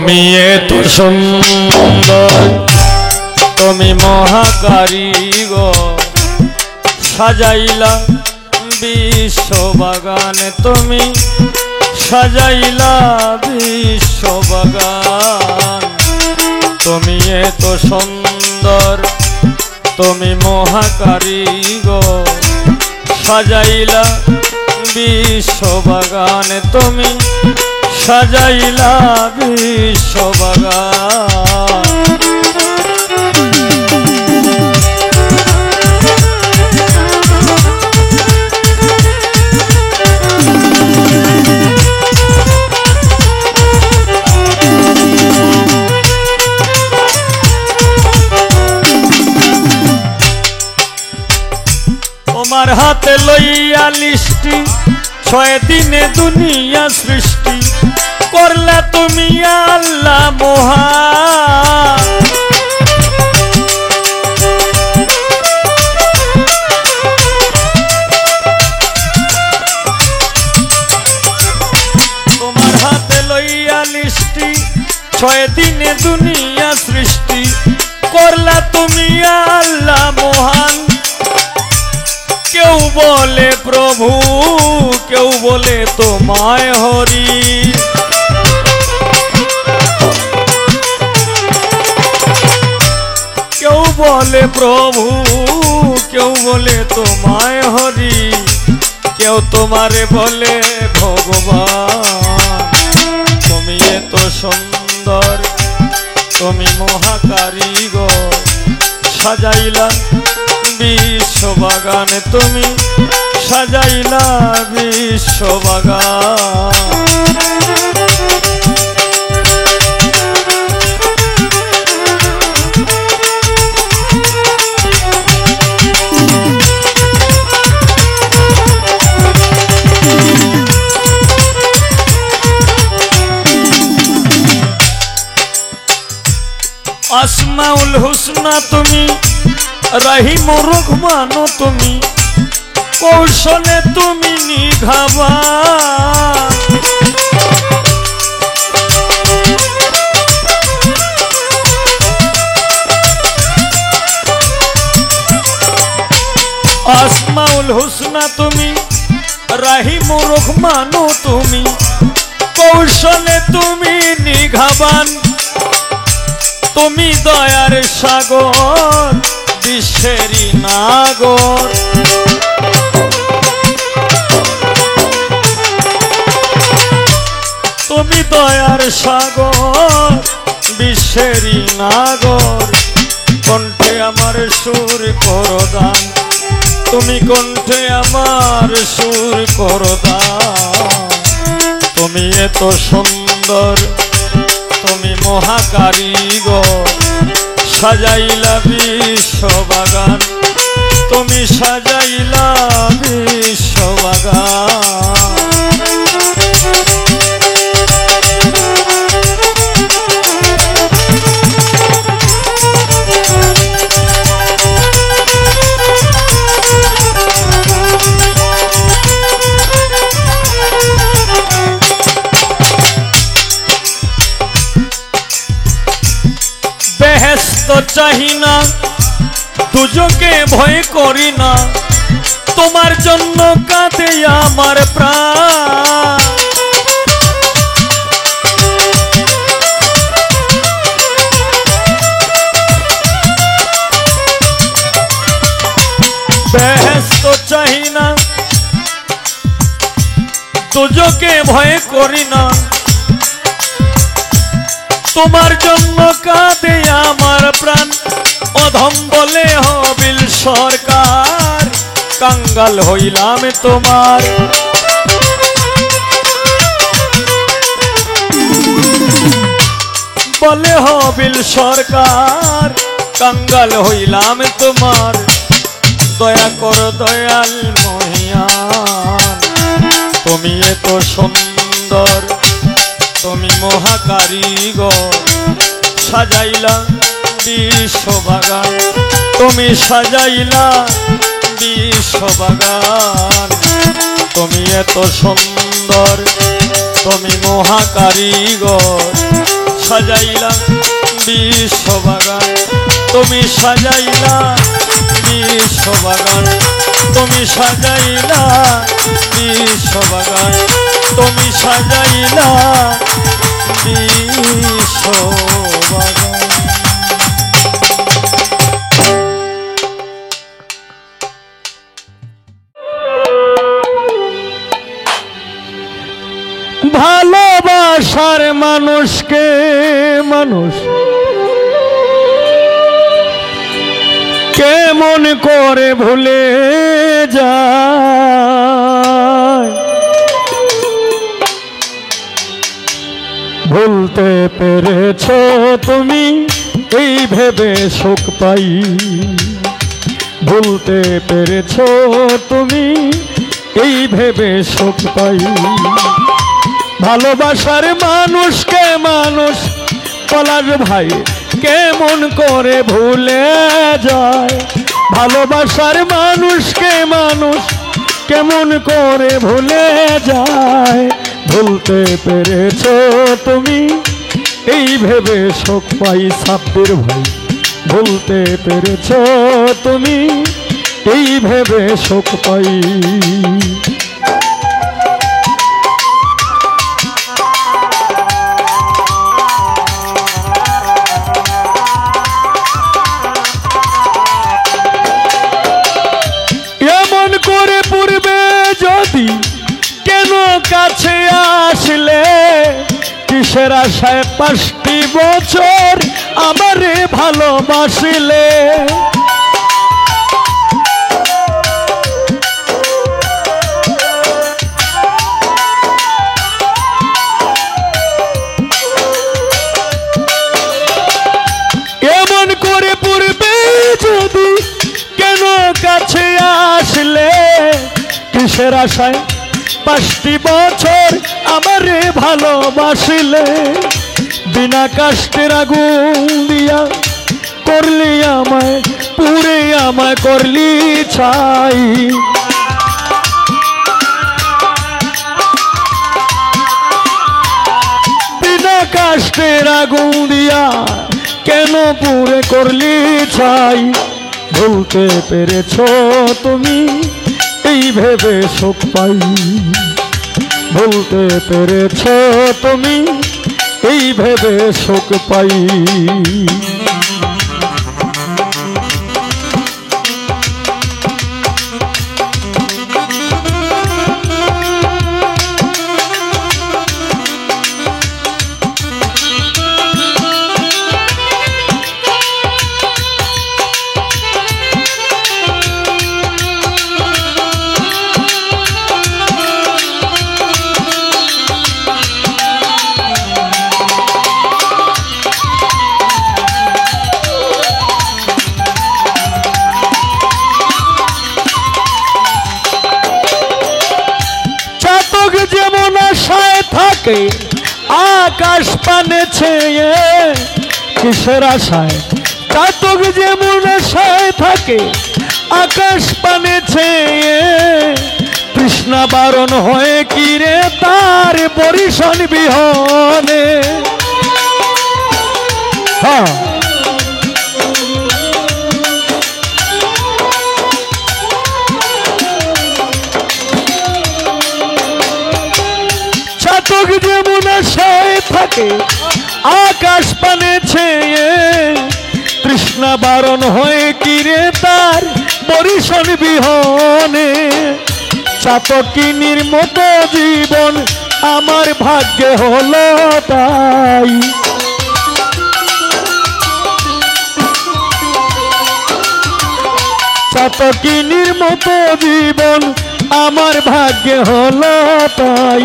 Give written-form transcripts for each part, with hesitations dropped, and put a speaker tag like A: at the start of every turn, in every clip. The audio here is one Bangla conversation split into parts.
A: তুমি এত সুন্দর, তুমি মহাকারিগর, সাজাইলা বিশ্ববাগান, তুমি সাজাইলা বিশ্ববাগান। তুমি এত সুন্দর, তুমি মহাকারিগর, সাজাইলা বিশ্ববাগান, তুমি সাজাইলা বিশ্ববাগান। তোমার হাতে লইয়া লিষ্টি, 6 দিনে দুনিয়া সৃষ্টি করলে তুমি আল্লাহ মহান। তোমার হাতে লইয়া লিষ্টি, 6 দিনে দুনিয়া সৃষ্টি করলে তুমি আল্লাহ মহান। কেউ বলে প্রভু, কেউ বলে তোমায় হরি, কেউ বলে প্রভু, কেউ বলে তোমায় হরি, কেউ তোমারে বলে ভগবান। তুমি এত সুন্দর, তুমি মহাকারিগর, সাজাইলা বিশ্ববাগান, তুমি সাজাইলা বিশ্ববাগান। আসমাউল হুসনা তুমি, রহিম রহমান তুমি, কৌশলে তুমি নিঘাবান। আসমাউল হুসনা তুমি, রহিম রহমান তুমি, কৌশলে তুমি নিঘাবান। তুমি দয়ার সাগর, বিশ্বেরই নাগর, তুমি দয়ার সাগর, বিশ্বেরই নাগর। কণ্ঠে আমার সুর করো দান, তুমি কণ্ঠে আমার সুর করো দান। তুমি এত সুন্দর, তুমি মহাকারিগর, সাজাইলা বিশ্ববাগান, তুমি সাজাইলা বিশ্ববাগান। বেহেশত চাহি না, দুজকে ভয় করি না, তোমার জন্য কাঁদে আমার প্রাণ। বেহেশত চাহি না, দুজকে ভয় করি না, তোমার জন্য কাঁদে আমার প্রাণ। অধম বলে হবিল সরকার, কাঙ্গাল হইলাম তোমার। বলে হবিল সরকার, কাঙ্গাল হইলাম তোমার। দয়া কর দয়াল মহিয়ান, তুমি এত সুন্দর, তুমি মহাকারিগর, সাজাইলা বিশ্ববাগান, তুমি সাজাইলা বিশ্ববাগান। তুমি এত সুন্দর, তুমি মহাকারিগর, সাজাইলা বিশ্ববাগান, তুমি সাজাইলা বিশ্ববাগান, তুমি সাজাইলা বিশ্ববাগান, তুমি সাজাইলা বিশ্ববাগান। ভালোবাসার মানুষকে মানুষ কেমন করে ভুলে যায়, ভুলতে পেরেছো তুমি এই ভেবে সুখ পাই, ভুলতে পেরেছো তুমি এই ভেবে সুখ পাই। ভালোবাসার মানুষকে মানুষ পলাশ ভাই কেমন করে ভুলে যায়, ভালোবাসার মানুষকে মানুষ কেমন করে ভুলে যায়, ভুলতে পেরেছো তুমি এই ভেবে সুখ পাই। সাব্বির ভাই ভুলতে পেরেছো তুমি এই ভেবে সুখ পাই। কাছে আসলে কিসের আশায় 5টি বছর আমারে ভালোবাসলে, এমন করে পূর্বে যদি কেন কাছে আসলে কিসের আশায় 5টি বছর আমারে ভালোবাসলে, বিনা কষ্টের আগুন দিয়া করলি আমায় পুরে আমায় করলি ছাই, বিনা কষ্টের আগুন দিয়া কেন পুরে করলি ছাই, ভুলতে পেরেছো তুমি এই ভেবে সুখ পাই, ভুলতে পেরেছো তুমি এই ভেবে সুখ পাই। আকাশ পানে ছেয়ে কিসের আশায়, চাতক যেমন আশায় থাকে আকাশ পানে ছেয়ে, তৃষ্ণা বারণ হয়ে কিরে তার পরিশন বিহনে। হ্যাঁ চাতক যেমন আশায় থাকে আকাশ পানে ছেয়ে, তৃষ্ণা বারণ হয়ে কিরে তার পরিশন বিহনে। চাতকিনীর মতো জীবন আমার ভাগ্যে হলো তাই, চাতকিনীর মতো জীবন আমার ভাগ্যে হলো তাই,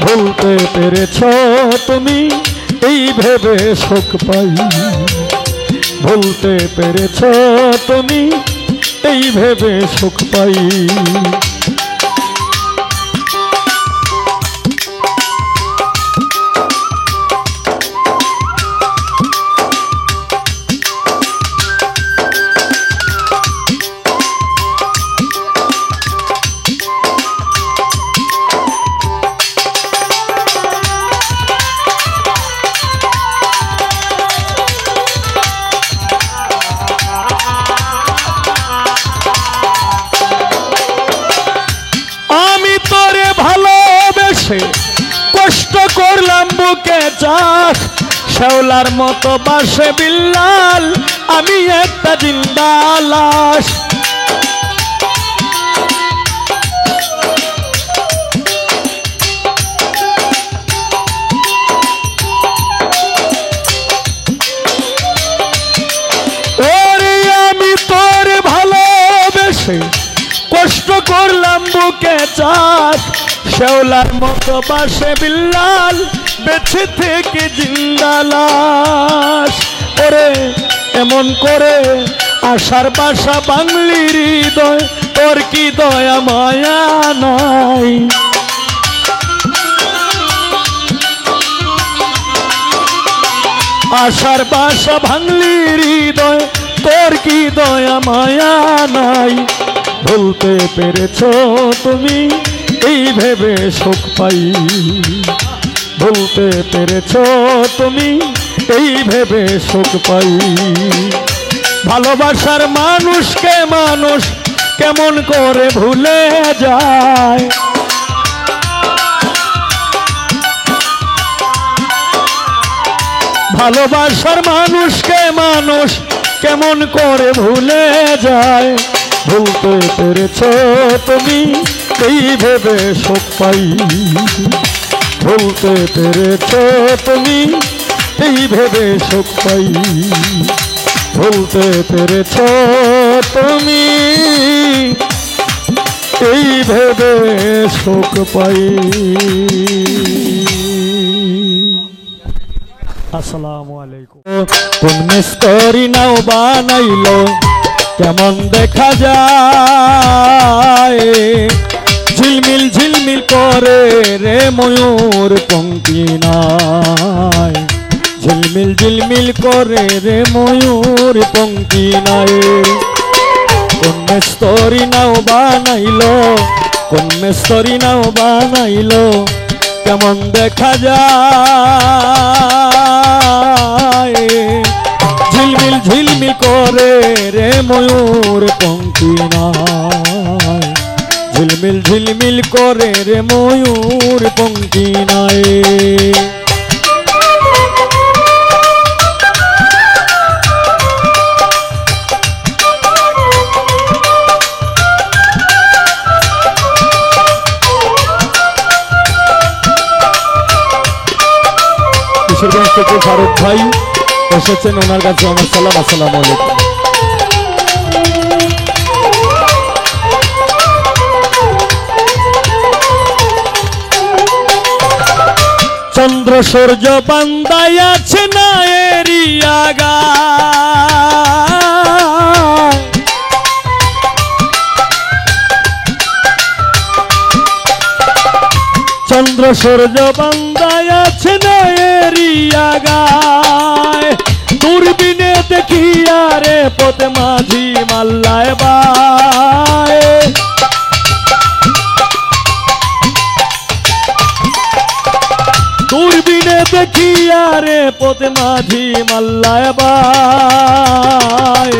A: ভুলতে পেরেছো তুমি এই ভেবে সুখ পাই, ভুলতে পেরেছো তুমি এই ভেবে সুখ পাই। শ্যাওলার মতো বাসে বিল্লাল, আমি একটা জিন্দা লাশ। ওরে আমি তোর ভালোবেসে কষ্ট করলাম বুকে চাষ, শ্যাওলার মতো বাসে বিল্লাল, বেঁচে থেকে জিন্দা লাশ। ওরে এমন করে আশার বাসা বাংলি হৃদয়, তোর কি দয়া মায়া নাই? আশার বাসা ভাঙলি হৃদয়, তোর কি দয়া মায়া নাই? ভুলতে পেরেছো তুমি এই ভেবে সুখ পাই, ভুলতে পেরেছো তুমি এই ভেবে সুখ পাই। ভালোবাসার মানুষকে মানুষ কেমন করে ভুলে যায়, ভালোবাসার মানুষকে মানুষ কেমন করে ভুলে যায়। ভুলতে পেরেছো তুমি এই ভেবে সুখ পাই, ভুলতে পেরেছো তুমি এই ভেবে সুখ পাই, ভুলতে পেরেছো তুমি এই ভেবে সুখ পাই। আসসালামু আলাইকুম। কোন মিস্ত্রি নাও বানাইলো কেমন দেখা যায়, ঝিলমিল ঝিলমিল করে রে ময়ূর পঙ্খী নাই, ঝিলমিল ঝিলমিল করে রে ময়ূর পঙ্খী নাই। কোন মিস্ত্রি নাও বানাইলো, কোন মিস্ত্রি নাও বানাইলো কেমন দেখা যায়, ঝিলমিল ঝিলমিল করে রে ময়ূর পঙ্খী নাই, ঝিলমিল ঝিলমিল করে রে ময়ূর পঙ্খী নাই। কিশোরগঞ্জ থেকে ফারুক ভাই এসেছেন, ওনার কাছে আমার সালাম। আসসালামু আলাইকুম। চন্দ্র সূর্য বান্দায় আছে না এরিয়া গায়, চন্দ্র সূর্য বান্দায় আছে না এরিয়া গায়, দূরবীনে দেখিয়া রে পথ মাঝি মাল্লায় বায়, দূরবীনে দেখিয়া রে পথ মাঝি মাল্লায় বায়,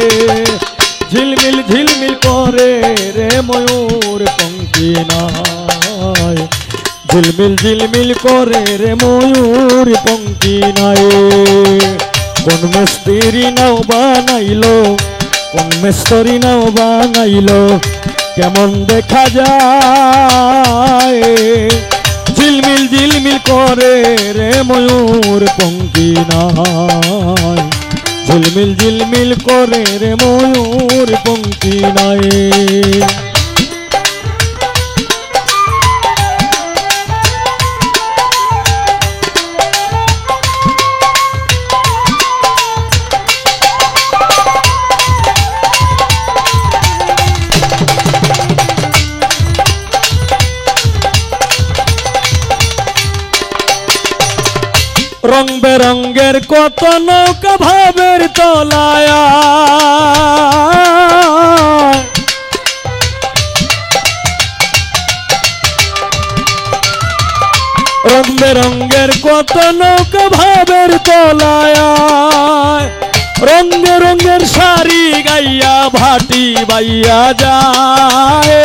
A: ঝিলমিল ঝিলমিল করে রে ময়ূর পঙ্খী নাই, ঝিলমিল ঝিলমিল করে রে ময়ূর পঙ্খী নাই। কোন মিস্ত্রি নাও বানাইলো, কোন মিস্ত্রি নাও বানাইলো কেমন দেখা যায়, ঝিলমিল ঝিলমিল করে রে ময়ূর পঙ্খী নাই, ঝিলমিল ঝিলমিল করে রে ময়ূর পঙ্খী নাই। রং বেরঙ্গের কত নৌকা ভাবের তলায়, রং বেরঙ্গের কত নৌকা ভাবের তলায়, রঙে রঙের শাড়ি গাইয়া ভাটি বাইয়া যায়,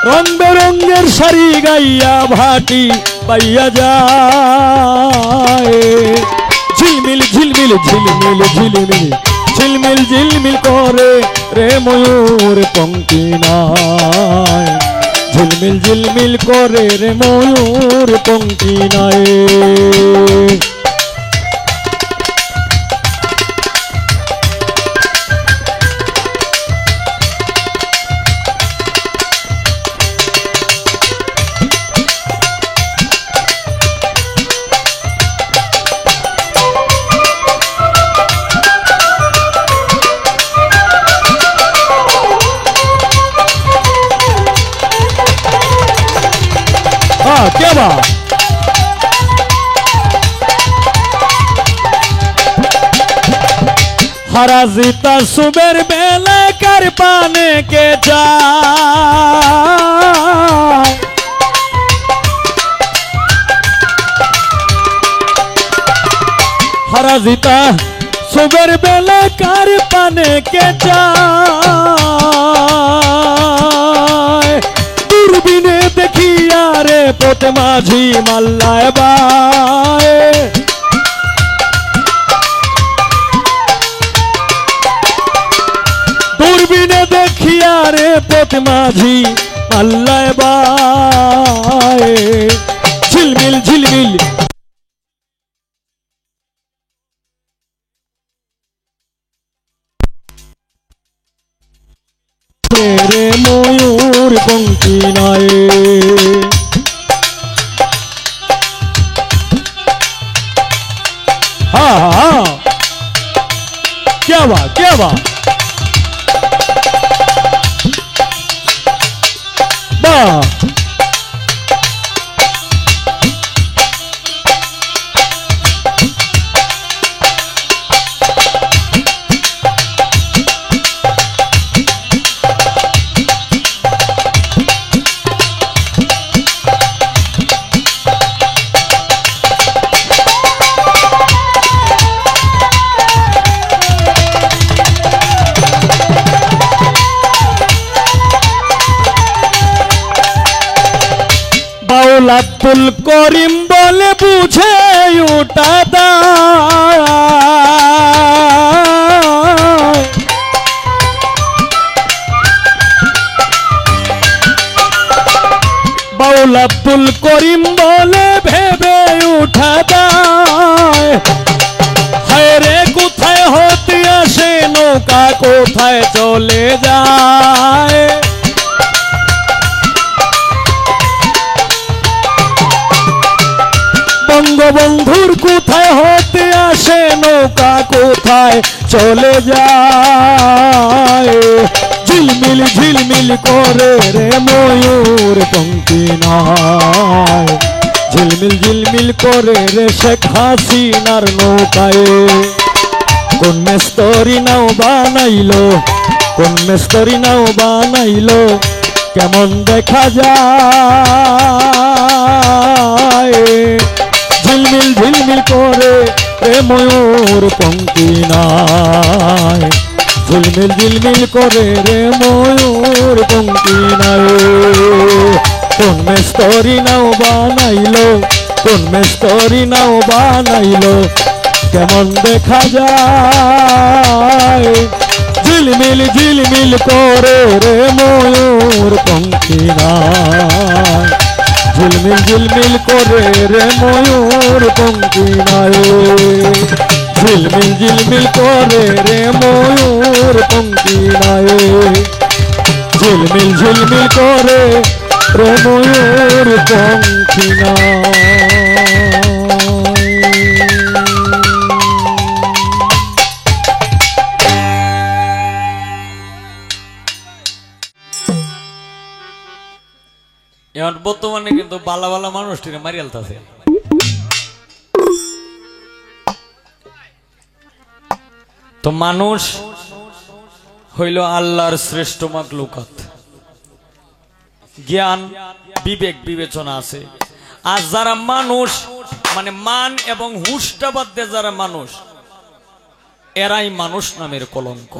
A: রং বেরঙের শাড়ি গাইয়া ভাটি পাইয়া যায় ঝিলমিল ঝিলমিল ঝিলমিল ঝিলমিল ঝিলমিল ঝিলমিল করে রে ময়ূর পঙ্কি নাই ঝিলমিল ঝিলমিল করে রে ময়ূর পঙ্কি নাই क्या बात हरा जीता सुबेर बेला कर पाने के जाए हरा जीता सुबेर बेला कर पाने के जाए दूरबीने देखिया रे पोते माझी मल्लाय बाए दूरबीने देखिया रे पोते माझी मल्लाय बाए झिलमिल झिलमिल रे मयूर पंखी नाए हाँ हाँ क्या बात वाह আব্দুল করিম বলে বুঝে উঠা দায় বাউল আব্দুল করিম বলে ভেবে উঠা দায় হায় রে কোথায় হতে আসে নৌকা কোথায় চলে যায় বঙ্গবন্ধুর কোথায় হতে আসে নৌকা কোথায় চলে যায় ঝিলমিল ঝিলমিল করে রে ময়ূর পঙ্খী নাই ঝিলমিল ঝিলমিল করে রে শেখ হাসিনার নৌকায় কোন মেস্তরি নাও বানাইলো কোন মেস্তরি নাও বানাইলো কেমন দেখা যায় ঝিলমিল ঝিলমিল করে রে ময়ূর পঙ্খী নাই ঝিলমিল ঝিলমিল করে রে ময়ূর পঙ্খী নাই কোন মেস্তরি নাও বানাইলো কোন মেস্তরি নাও বানাইলো কেমন দেখা যায় ঝিলমিল ঝিলমিল করে রে ময়ূর পঙ্খী নাই ঝিলমিল ঝিলমিল করে রে ময়ূর পঙ্খী নাই ঝিলমিল ঝিলমিল করে রে ময়ূর পঙ্খী নাই ঝিলমিল ঝিলমিল করে রে ময়ূর পঙ্খী নাই এখন বর্তমানে কিন্তু বালা বালা মানুষটিকে মারিয়ে আলতাছে তো মানুষ হইল আল্লাহর শ্রেষ্ঠ মাখলুকাত জ্ঞান বিবেক বিবেচনা আছে আর যারা মানুষ মানে মান এবং হুশটা বাদ দিয়ে যারা মানুষ এরাই মানুষ নামের কলঙ্ক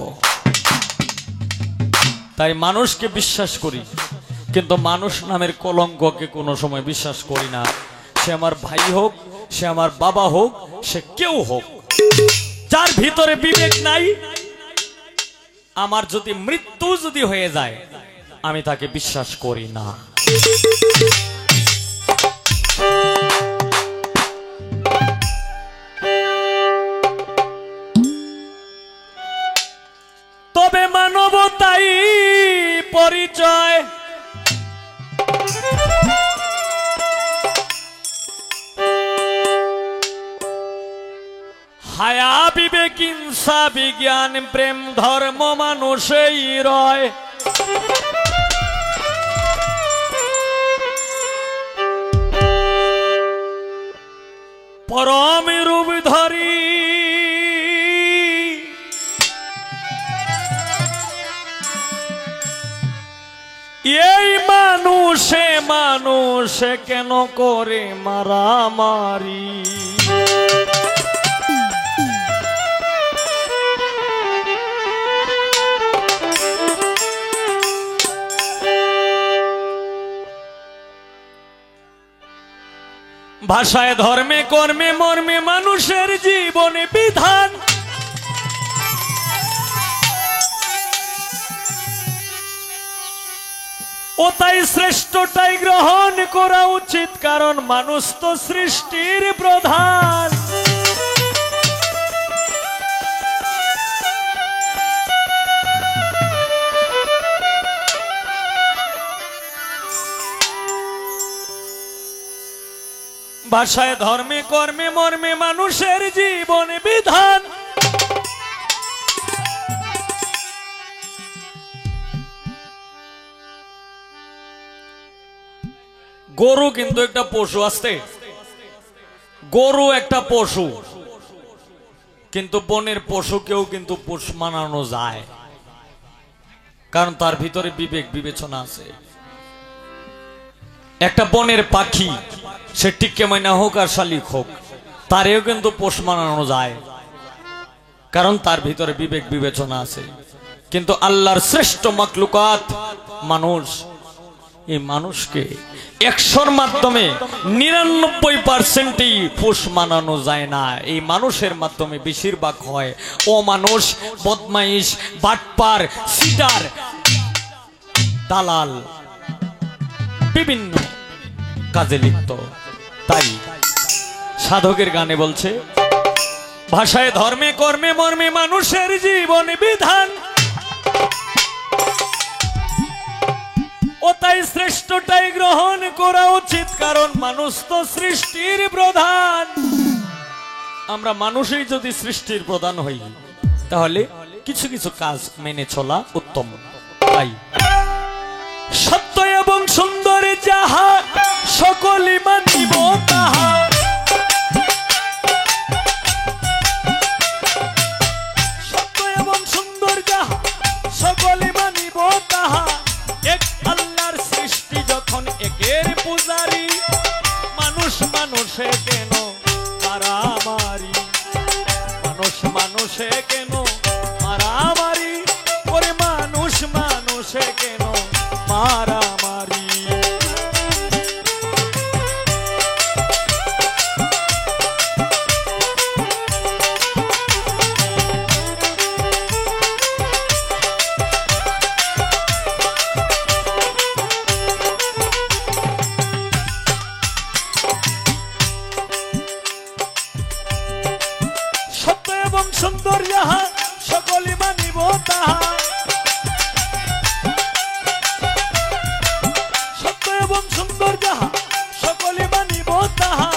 A: তাই মানুষকে বিশ্বাস করি কিন্তু মানুষ নামের কলঙ্ককে কোনো সময় বিশ্বাস করি না। সে আমার ভাই হোক, সে আমার বাবা হোক, সে কেউ হোক, যার ভিতরে বিবেক নাই, আমার যদি মৃত্যু যদি হয়ে যায় আমি তাকে বিশ্বাস করি না। তবে মানবতাই পরিচয়, হায়া বিবেক হিংসা বিজ্ঞান প্রেম ধর্ম মানুষই রয়। পরম রূপ ধরি এই মানুষে কেন করে মারামারি। ভাষায় ধর্মে কর্মে মর্মে মানুষের জীবনে বিধান। ও তাই শ্রেষ্ঠটাই গ্রহণ করা উচিত, কারণ মানুষ তো সৃষ্টির প্রধান। ভাষায় ধর্মে কর্মে মর্মে মানুষের জীবনে বিধান। গরু কিন্তু একটা পশু, আসতে গরু একটা পশু, কিন্তু বনের পশুকেও কিন্তু পোষ মানানো যায়, কারণ তার ভিতরে বিবেক বিবেচনা আছে। একটা বনের পাখি, সে টিক্কে মাইনা হোক আর শালিক হোক, তারেও কিন্তু পোষ মানানো যায়, কারণ তার ভিতরে বিবেক বিবেচনা আছে। কিন্তু আল্লাহর শ্রেষ্ঠ মাখলুকাত মানুষ, এই মানুষকে 100-র মাধ্যমে 99%ই পোষ মানানো যায় না। এই মানুষের মাধ্যমে বেশিরভাগ হয় ও মানুষ, বদমাইশ, বাটপার, সিটার, দালাল, বিভিন্ন কাজে লিপ্ত। তাই সাধকের গানে বলছে, ভাষায় ধর্মে কর্মে মর্মে মানুষের জীবনে বিধান। ও তাই শ্রেষ্ঠটাই গ্রহণ করা উচিত, কারণ মানুষ তো সৃষ্টির প্রধান। আমরা মানুষই যদি সৃষ্টির প্রধান হই, তাহলে কিছু কিছু কাজ মেনে চলা উত্তম। তাই সত্য এবং সুন্দর যাহা সকলই মানিব তাহা, সত্য এবং সুন্দর যাহা সকলই মানিব তাহা। এক আল্লাহর সৃষ্টি যখন একের পূজারি, মানুষ মানুষে কেন মারামারি, মানুষ মানুষে কেন মারামারি, ওরে মানুষ মানুষে কেন মারামারি। সত্য এবং সুন্দর যাহা সকলে মানিব তাহা, সত্য এবং সুন্দর যাহা সকলে মানিব তাহা।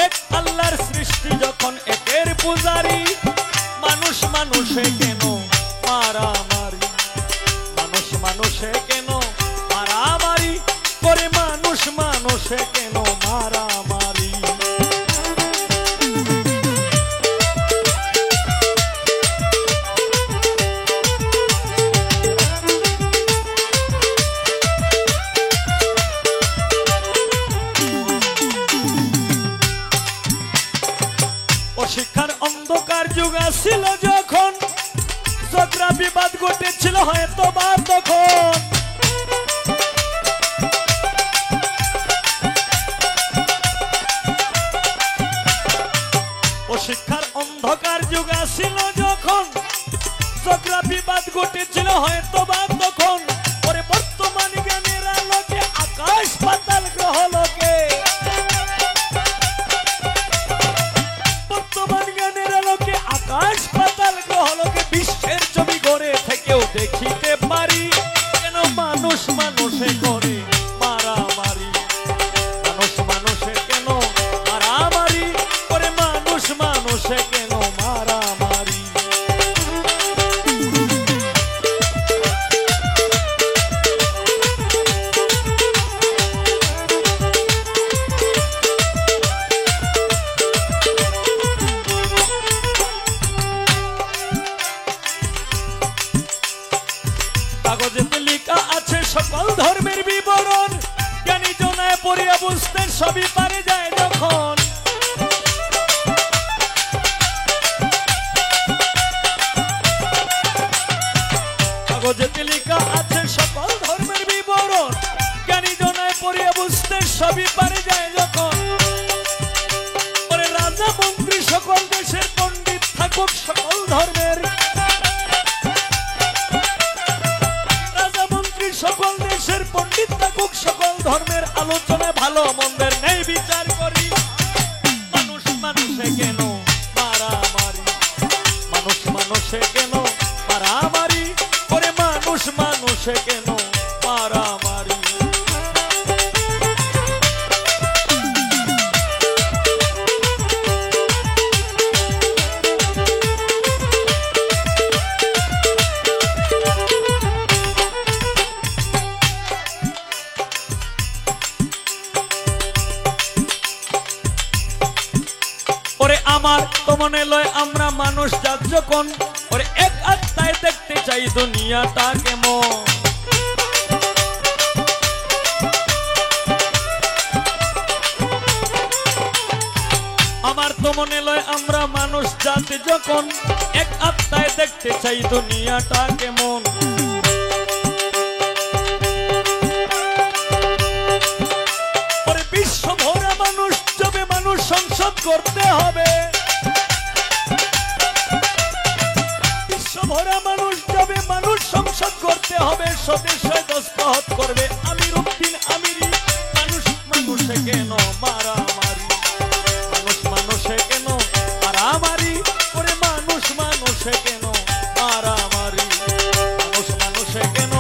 A: এক আল্লাহর সৃষ্টি যখন একের পূজারি, মানুষ মানুষে কেন মারামারি, মানুষ মানুষে কেন মারামারি, করে মানুষ মানুষে কেন মারামারি। শিক্ষার অন্ধকার যুগ ছিল যখন, ঝগড়া বিবাদ ঘটেছিল হয়তো বা তখন, অশিক্ষার অন্ধকার যুগ আসিল যখন, ঝগড়া বিবাদ ঘটেছিল হয়তো বা তখন। পরে বর্তমান জ্ঞানের আলোকে আকাশ পাতাল গ্রহ লোকে, বর্তমান জ্ঞানের আলোকে আকাশ পাতাল গ্রহ লোকে বিশ্বের ছবি গড়ে থেকেও দেখিতে পারি কেন মানুষ মানুষে করে মারামারি, মানুষ মানুষে কেন মারামারি করে, মানুষ মানুষে কেন মারামারি। কাগজেতে লেখা আছে সকল ধর্মের বিবরণ, জ্ঞানী জনায় পড়িয়া বুঝতে সবই পারে যায় যখন। কাগজেতে লেখা আছে সকল ধর্মের বিবরণ, জ্ঞানী জনায় পড়িয়া বুঝতে সবই পারে যায় যখন। পরে রাজা মন্ত্রী সকল দেশের পণ্ডিত থাকুক সকল ধর্মের, সকল দেশের পণ্ডিত থাকুক সকল ধর্মের, আলোচনায় ভালো মন্দের নেই বিচার করি। মানুষ মানুষে কেন মারামারি, মানুষ মানুষে কেন মারামারি করে, মানুষ মানুষে কেন মারামারি। আমার তো মনে লয় আমরা মানুষ জাত যখন, ওরে এক আত্মায় দেখতে চাই দুনিয়াটা কেমন। আমার তো মনে লয় আমরা মানুষ জাত যখন, এক আত্মায় দেখতে চাই দুনিয়াটা কেমন। ওরে বিশ্ব ভরা মানুষ যবে মানুষ সংসদ করতে হবে, ভরা মানুষ যাবে মানুষ সংসদ করতে হবে, স্বদেশে দস্তখত করবে আমির উদ্দিন আমিরি। মানুষ মানুষে কেন মারামারি, মানুষ মানুষে কেন মারামারি করে, মানুষ মানুষে কেন মারামারি, মানুষ মানুষে কেন।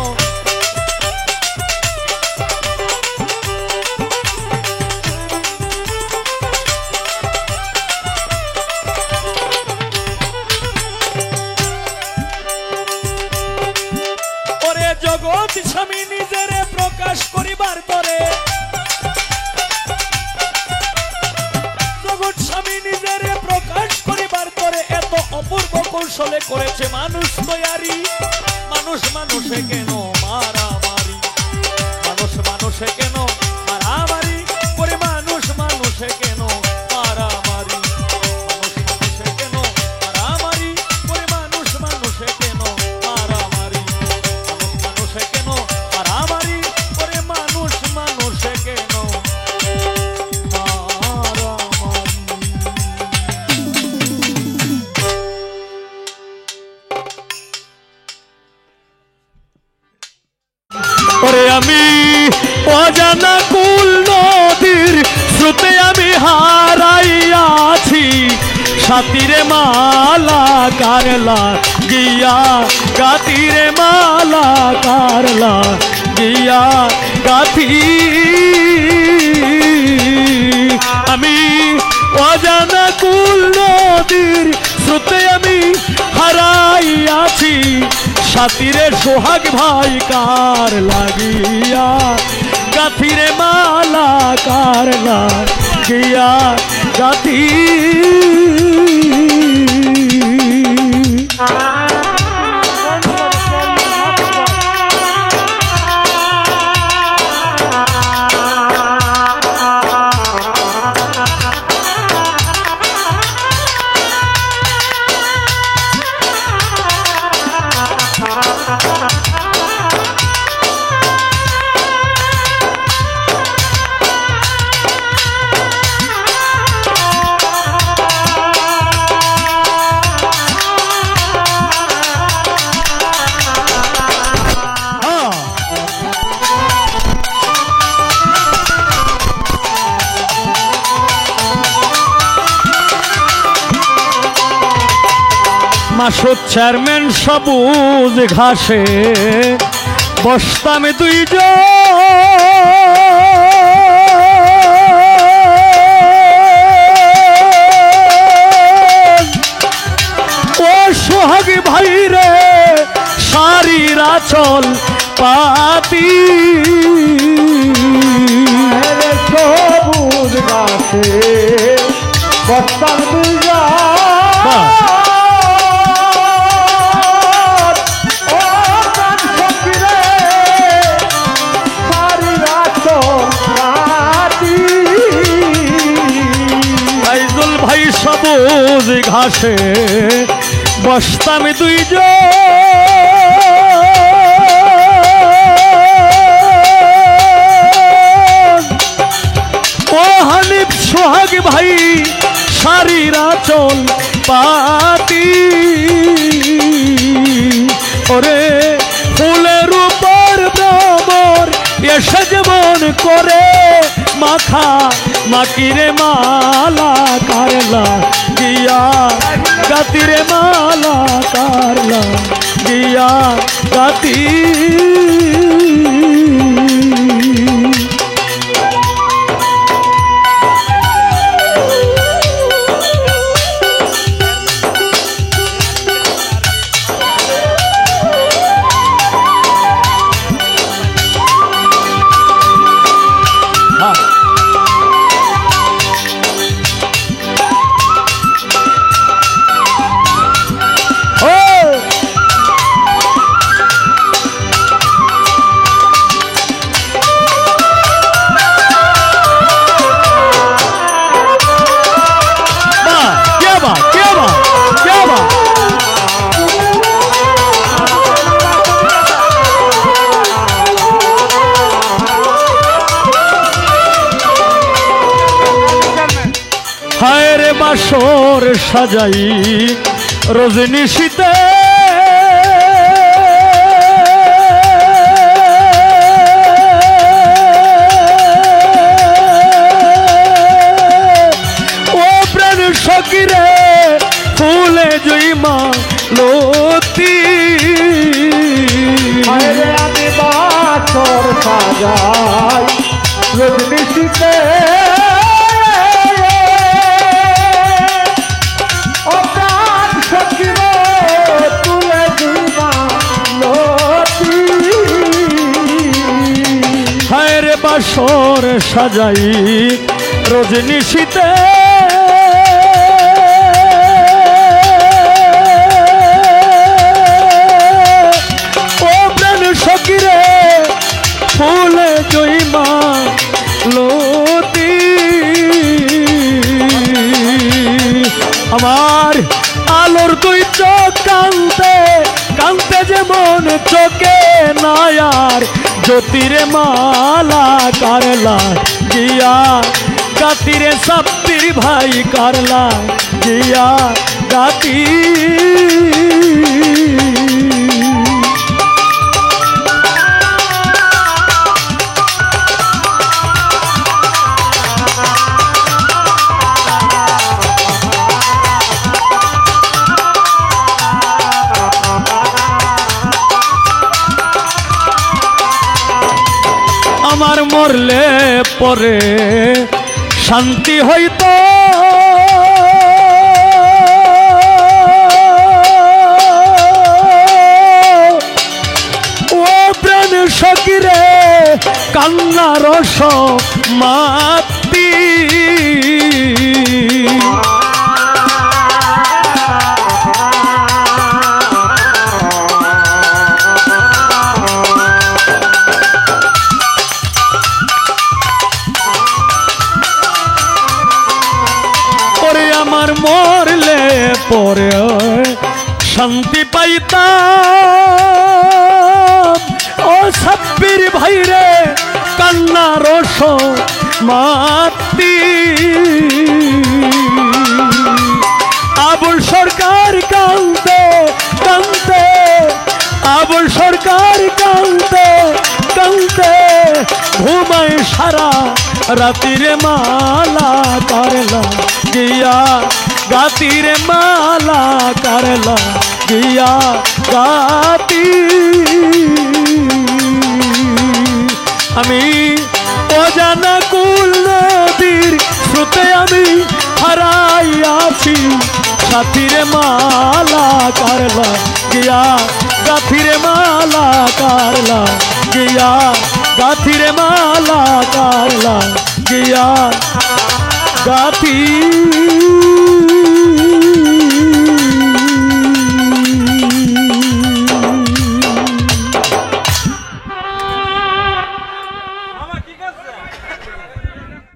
A: জগৎ স্বামী নিজের প্রকাশ করিবার তরে, জগৎ স্বামী নিজের প্রকাশ করিবার তরে এত অপূর্ব কৌশলে করেছে মানুষ তৈয়ারি। মানুষ মানুষে কেন মারামারি, মানুষ মানুষে কেন মারামারি করে, মানুষ মানুষে কেন মারামারি, মানুষ মানুষে কেন মারামারি করে, মানুষ মানুষে কেন মারামারি, মানুষে কেন মারামারি করে, মানুষ মানুষে কেন মারামারি। ওরে আমি অজানা কুল নদীর স্রোতে আমি হারাইয়াছি, সাতিরে মালা কারলা গিয়া গাতিরে মালা কারলা গিয়া গাথি। আমি অজানা কুল নদীর স্রোতে আমি হারাইয়াছি, সাতিরে সোহাগ ভাই কার লাগিয়া গাথিরে মালা কারলা গিয়া গাথি। মাসুদ চেয়ারম্যান সবুজ ঘাসে বসতাম দুইজন, ও সোহাগ ভাই রে শাড়ির আঁচল পাতি
B: সবুজ গাছে বসতাম দুইজন,
A: ভাই সবুজ ঘাসে বসতাম দুইজন, ও হানিফ সোহাগ ভাই শাড়ির আঁচল পাতি, ওরে ফুলের উপর ভ্রমর এসে যেমন করে মাখা মাকিরে মালা কারলা গিয়া গাতিরে মালা কারলা গিয়া গাতি। হায় রে বাসর সাজাই রজনী শীতে, ও প্রাণ সকিরে ফুলে জয়মা লতি,
B: হায় রে আমি বাসর সাজাই রজনী শীতে,
A: বাসর সাজাই রজনী শীতে, ও প্রাণ সকিরে ফুলে জয়মা লতি, আমার আলোর দুই চোখ কান্তে কান্তে যেমন চোখে নায়ার জ্যোতিরে মালা কারলা গিয়া গাতিরে সাপ্তির ভাই কারলা গিয়া গাতি। আমার মরলে পরে শান্তি হইতো, ও প্রাণ সকিরে কান্না রস মাতি, আমার মরলে পরে শান্তি পাইতাম, ও সাব্বির ভাইরে কান্না রস মাতি, আবুল সরকার কান্দে কান্দে, আবুল সরকার কান্দে কান্দে ঘুমায় সারা রাতিরে মালা কারলা গিয়া গাতিরে মালা মালা কারলা গিয়া গাতি আমি অজানা কুল নদীর স্রোতে আমি হারাইয়াছি সাথীরে মালা কারলা গিয়া গাথিরে মালা কারলা গিয়া গাথিরে মালা কারলা গিয়া গাথি